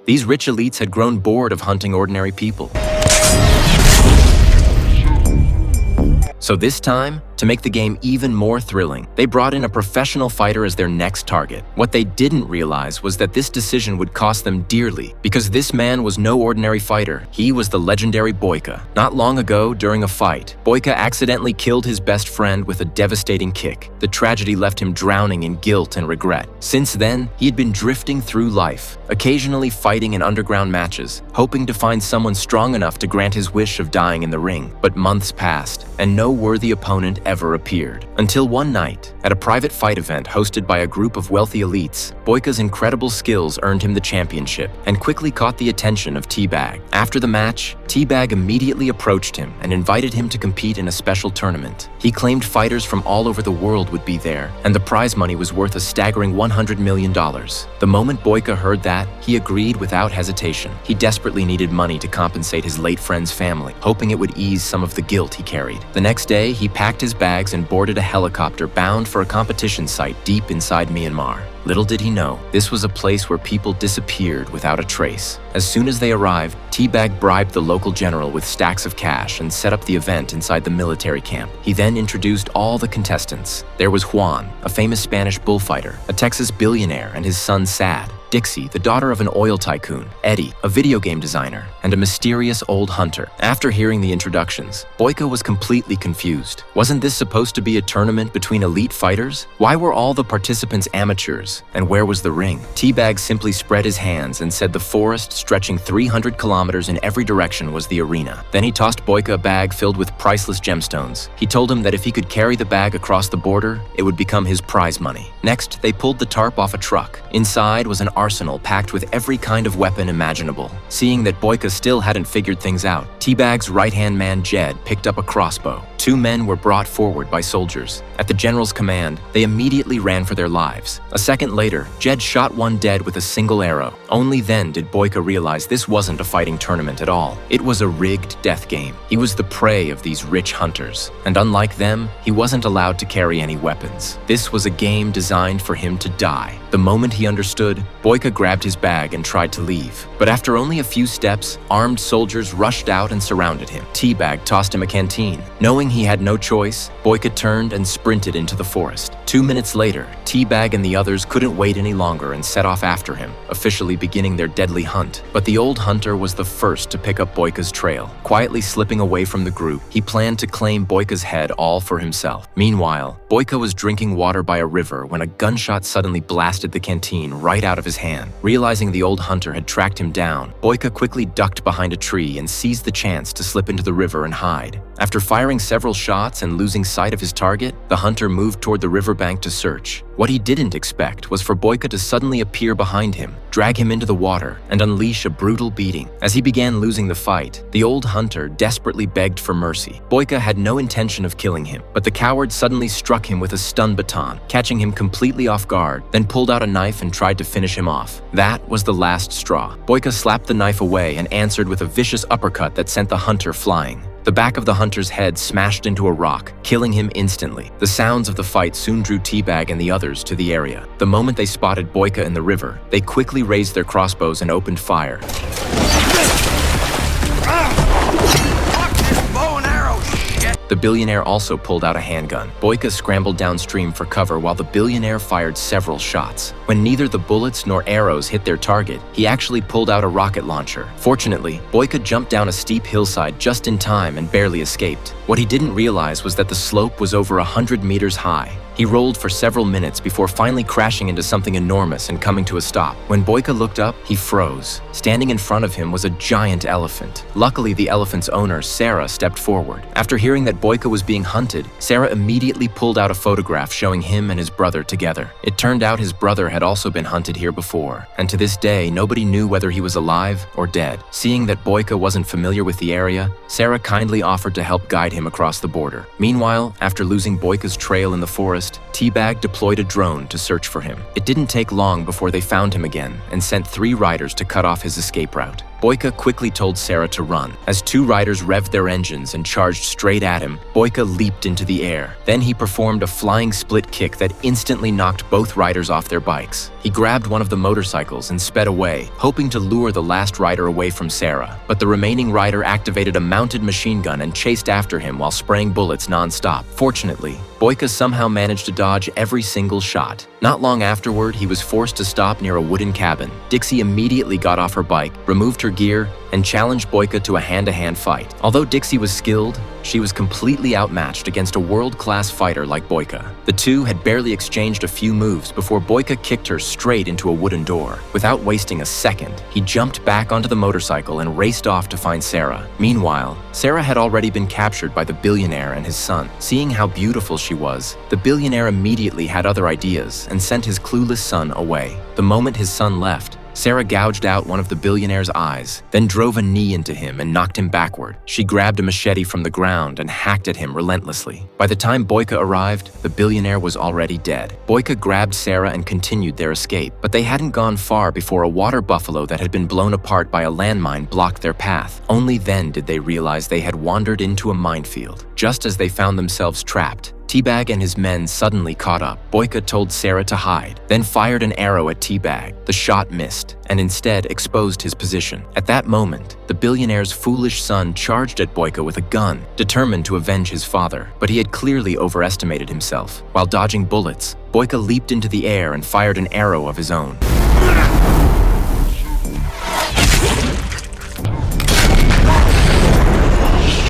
These rich elites had grown bored of hunting ordinary people. So this time, to make the game even more thrilling, they brought in a professional fighter as their next target. What they didn't realize was that this decision would cost them dearly, because this man was no ordinary fighter. He was the legendary Boyka. Not long ago, during a fight, Boyka accidentally killed his best friend with a devastating kick. The tragedy left him drowning in guilt and regret. Since then, he had been drifting through life, occasionally fighting in underground matches, hoping to find someone strong enough to grant his wish of dying in the ring. But months passed, and no worthy opponent ever appeared. Until one night, at a private fight event hosted by a group of wealthy elites, Boyka's incredible skills earned him the championship and quickly caught the attention of T-Bag. After the match, T-Bag immediately approached him and invited him to compete in a special tournament. He claimed fighters from all over the world would be there, and the prize money was worth a staggering $100 million. The moment Boyka heard that, he agreed without hesitation. He desperately needed money to compensate his late friend's family, hoping it would ease some of the guilt he carried. The next day, he packed his bags and boarded a helicopter bound for a competition site deep inside Myanmar. Little did he know, this was a place where people disappeared without a trace. As soon as they arrived, T-Bag bribed the local general with stacks of cash and set up the event inside the military camp. He then introduced all the contestants. There was Juan, a famous Spanish bullfighter, a Texas billionaire, and his son Sad. Dixie, the daughter of an oil tycoon, Eddie, a video game designer, and a mysterious old hunter. After hearing the introductions, Boyka was completely confused. Wasn't this supposed to be a tournament between elite fighters? Why were all the participants amateurs? And where was the ring? T-Bag simply spread his hands and said the forest stretching 300 kilometers in every direction was the arena. Then he tossed Boyka a bag filled with priceless gemstones. He told him that if he could carry the bag across the border, it would become his prize money. Next, they pulled the tarp off a truck. Inside was an arsenal packed with every kind of weapon imaginable. Seeing that Boyka still hadn't figured things out, T-Bag's right-hand man Jed picked up a crossbow. Two men were brought forward by soldiers. At the general's command, they immediately ran for their lives. A second later, Jed shot one dead with a single arrow. Only then did Boyka realize this wasn't a fighting tournament at all. It was a rigged death game. He was the prey of these rich hunters, and unlike them, he wasn't allowed to carry any weapons. This was a game designed for him to die. The moment he understood, Boyka grabbed his bag and tried to leave. But after only a few steps, armed soldiers rushed out and surrounded him. T-Bag tossed him a canteen. Knowing he had no choice, Boyka turned and sprinted into the forest. 2 minutes later, T-Bag and the others couldn't wait any longer and set off after him, officially beginning their deadly hunt. But the old hunter was the first to pick up Boyka's trail. Quietly slipping away from the group, he planned to claim Boyka's head all for himself. Meanwhile, Boyka was drinking water by a river when a gunshot suddenly blasted the canteen right out of his hand. Realizing the old hunter had tracked him down, Boyka quickly ducked behind a tree and seized the chance to slip into the river and hide. After firing several shots and losing sight of his target, the hunter moved toward the riverbank to search. What he didn't expect was for Boyka to suddenly appear behind him, drag him into the water, and unleash a brutal beating. As he began losing the fight, the old hunter desperately begged for mercy. Boyka had no intention of killing him, but the coward suddenly struck him with a stun baton, catching him completely off guard, then pulled out a knife and tried to finish him off. That was the last straw. Boyka slapped the knife away and answered with a vicious uppercut that sent the hunter flying. The back of the hunter's head smashed into a rock, killing him instantly. The sounds of the fight soon drew T-Bag and the others to the area. The moment they spotted Boyka in the river, they quickly raised their crossbows and opened fire. The billionaire also pulled out a handgun. Boyka scrambled downstream for cover while the billionaire fired several shots. When neither the bullets nor arrows hit their target, he actually pulled out a rocket launcher. Fortunately, Boyka jumped down a steep hillside just in time and barely escaped. What he didn't realize was that the slope was over 100 meters high. He rolled for several minutes before finally crashing into something enormous and coming to a stop. When Boyka looked up, he froze. Standing in front of him was a giant elephant. Luckily, the elephant's owner, Sarah, stepped forward. After hearing that Boyka was being hunted, Sarah immediately pulled out a photograph showing him and his brother together. It turned out his brother had also been hunted here before, and to this day, nobody knew whether he was alive or dead. Seeing that Boyka wasn't familiar with the area, Sarah kindly offered to help guide him across the border. Meanwhile, after losing Boyka's trail in the forest, forest, Teabag deployed a drone to search for him. It didn't take long before they found him again and sent 3 riders to cut off his escape route. Boyka quickly told Sarah to run. As 2 riders revved their engines and charged straight at him, Boyka leaped into the air. Then he performed a flying split kick that instantly knocked both riders off their bikes. He grabbed one of the motorcycles and sped away, hoping to lure the last rider away from Sarah. But the remaining rider activated a mounted machine gun and chased after him while spraying bullets non-stop. Fortunately, Boyka somehow managed to dodge every single shot. Not long afterward, he was forced to stop near a wooden cabin. Dixie immediately got off her bike, removed her gear, and challenged Boyka to a hand-to-hand fight. Although Dixie was skilled, she was completely outmatched against a world-class fighter like Boyka. The two had barely exchanged a few moves before Boyka kicked her straight into a wooden door. Without wasting a second, he jumped back onto the motorcycle and raced off to find Sarah. Meanwhile, Sarah had already been captured by the billionaire and his son. Seeing how beautiful she was, the billionaire immediately had other ideas and sent his clueless son away. The moment his son left, Sarah gouged out one of the billionaire's eyes, then drove a knee into him and knocked him backward. She grabbed a machete from the ground and hacked at him relentlessly. By the time Boyka arrived, the billionaire was already dead. Boyka grabbed Sarah and continued their escape, but they hadn't gone far before a water buffalo that had been blown apart by a landmine blocked their path. Only then did they realize they had wandered into a minefield. Just as they found themselves trapped, Teabag and his men suddenly caught up. Boyka told Sarah to hide, then fired an arrow at Teabag. The shot missed, and instead exposed his position. At that moment, the billionaire's foolish son charged at Boyka with a gun, determined to avenge his father. But he had clearly overestimated himself. While dodging bullets, Boyka leaped into the air and fired an arrow of his own.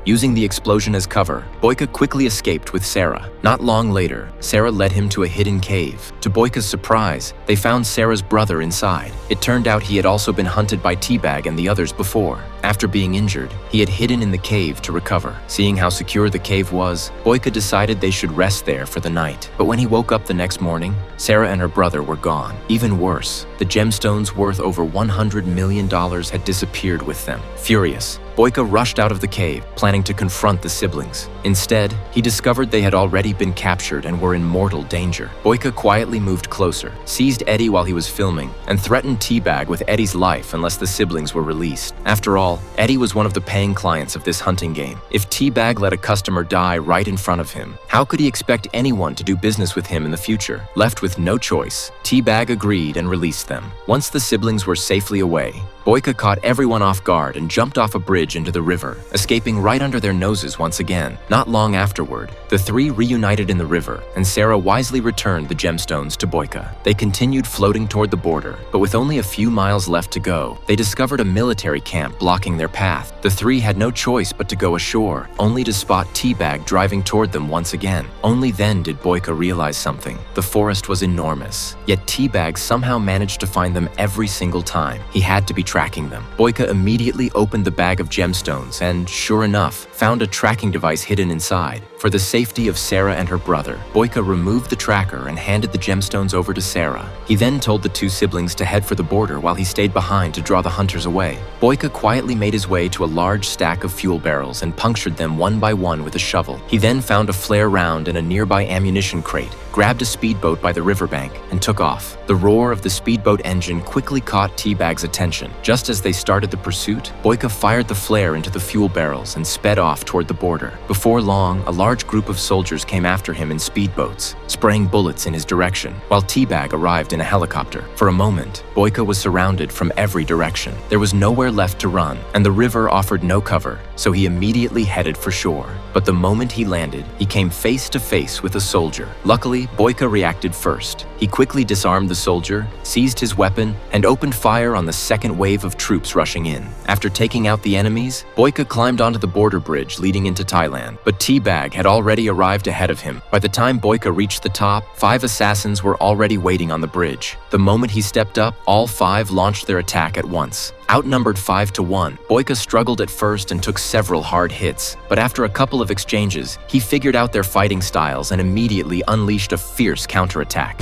Using the explosion as cover, Boyka quickly escaped with Sarah. Not long later, Sarah led him to a hidden cave. To Boyka's surprise, they found Sarah's brother inside. It turned out he had also been hunted by Teabag and the others before. After being injured, he had hidden in the cave to recover. Seeing how secure the cave was, Boyka decided they should rest there for the night. But when he woke up the next morning, Sarah and her brother were gone. Even worse, the gemstones worth over $100 million had disappeared with them. Furious, Boyka rushed out of the cave, planning to confront the siblings. Instead, he discovered they had already been captured and were in mortal danger. Boyka quietly moved closer, seized Eddie while he was filming, and threatened Teabag with Eddie's life unless the siblings were released. After all, Eddie was one of the paying clients of this hunting game. If Teabag let a customer die right in front of him, how could he expect anyone to do business with him in the future? Left with no choice, Teabag agreed and released them. Once the siblings were safely away, Boyka caught everyone off guard and jumped off a bridge into the river, escaping right under their noses once again. Not long afterward, the 3 reunited in the river, and Sarah wisely returned the gemstones to Boyka. They continued floating toward the border, but with only a few miles left to go, they discovered a military camp blocking their path. The 3 had no choice but to go ashore, only to spot Teabag driving toward them once again. Only then did Boyka realize something. The forest was enormous, yet Teabag somehow managed to find them every single time. He had to be tracking them. Boyka immediately opened the bag of gemstones and, sure enough, found a tracking device hidden inside. For the safety of Sarah and her brother, Boyka removed the tracker and handed the gemstones over to Sarah. He then told the 2 siblings to head for the border while he stayed behind to draw the hunters away. Boyka quietly made his way to a large stack of fuel barrels and punctured them one by one with a shovel. He then found a flare round in a nearby ammunition crate, grabbed a speedboat by the riverbank, and took off. The roar of the speedboat engine quickly caught Teabag's attention. Just as they started the pursuit, Boyka fired the flare into the fuel barrels and sped off toward the border. Before long, a large group of soldiers came after him in speedboats, spraying bullets in his direction, while Teabag arrived in a helicopter. For a moment, Boyka was surrounded from every direction. There was nowhere left to run, and the river offered no cover, so he immediately headed for shore. But the moment he landed, he came face to face with a soldier. Luckily, Boyka reacted first. He quickly disarmed the soldier, seized his weapon, and opened fire on the second wave of troops rushing in. After taking out the enemies, Boyka climbed onto the border bridge leading into Thailand, but Teabag had already arrived ahead of him. By the time Boyka reached the top, 5 assassins were already waiting on the bridge. The moment he stepped up, all 5 launched their attack at once. Outnumbered 5-1, Boyka struggled at first and took several hard hits, but after a couple of exchanges, he figured out their fighting styles and immediately unleashed a fierce counterattack.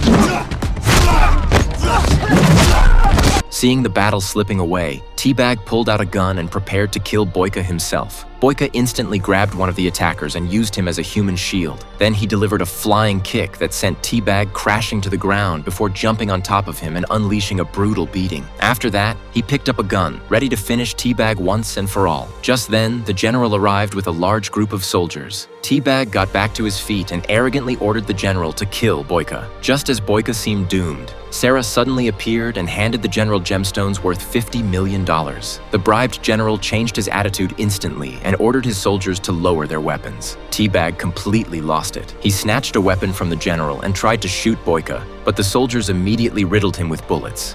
Seeing the battle slipping away, Teabag pulled out a gun and prepared to kill Boyka himself. Boyka instantly grabbed one of the attackers and used him as a human shield. Then he delivered a flying kick that sent T-Bag crashing to the ground before jumping on top of him and unleashing a brutal beating. After that, he picked up a gun, ready to finish T-Bag once and for all. Just then, the general arrived with a large group of soldiers. T-Bag got back to his feet and arrogantly ordered the general to kill Boyka. Just as Boyka seemed doomed, Sarah suddenly appeared and handed the general gemstones worth $50 million. The bribed general changed his attitude instantly and ordered his soldiers to lower their weapons. T-Bag completely lost it. He snatched a weapon from the general and tried to shoot Boyka, but the soldiers immediately riddled him with bullets.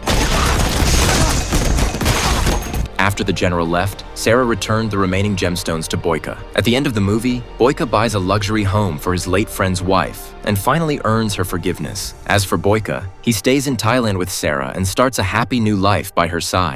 After the general left, Sarah returned the remaining gemstones to Boyka. At the end of the movie, Boyka buys a luxury home for his late friend's wife and finally earns her forgiveness. As for Boyka, he stays in Thailand with Sarah and starts a happy new life by her side.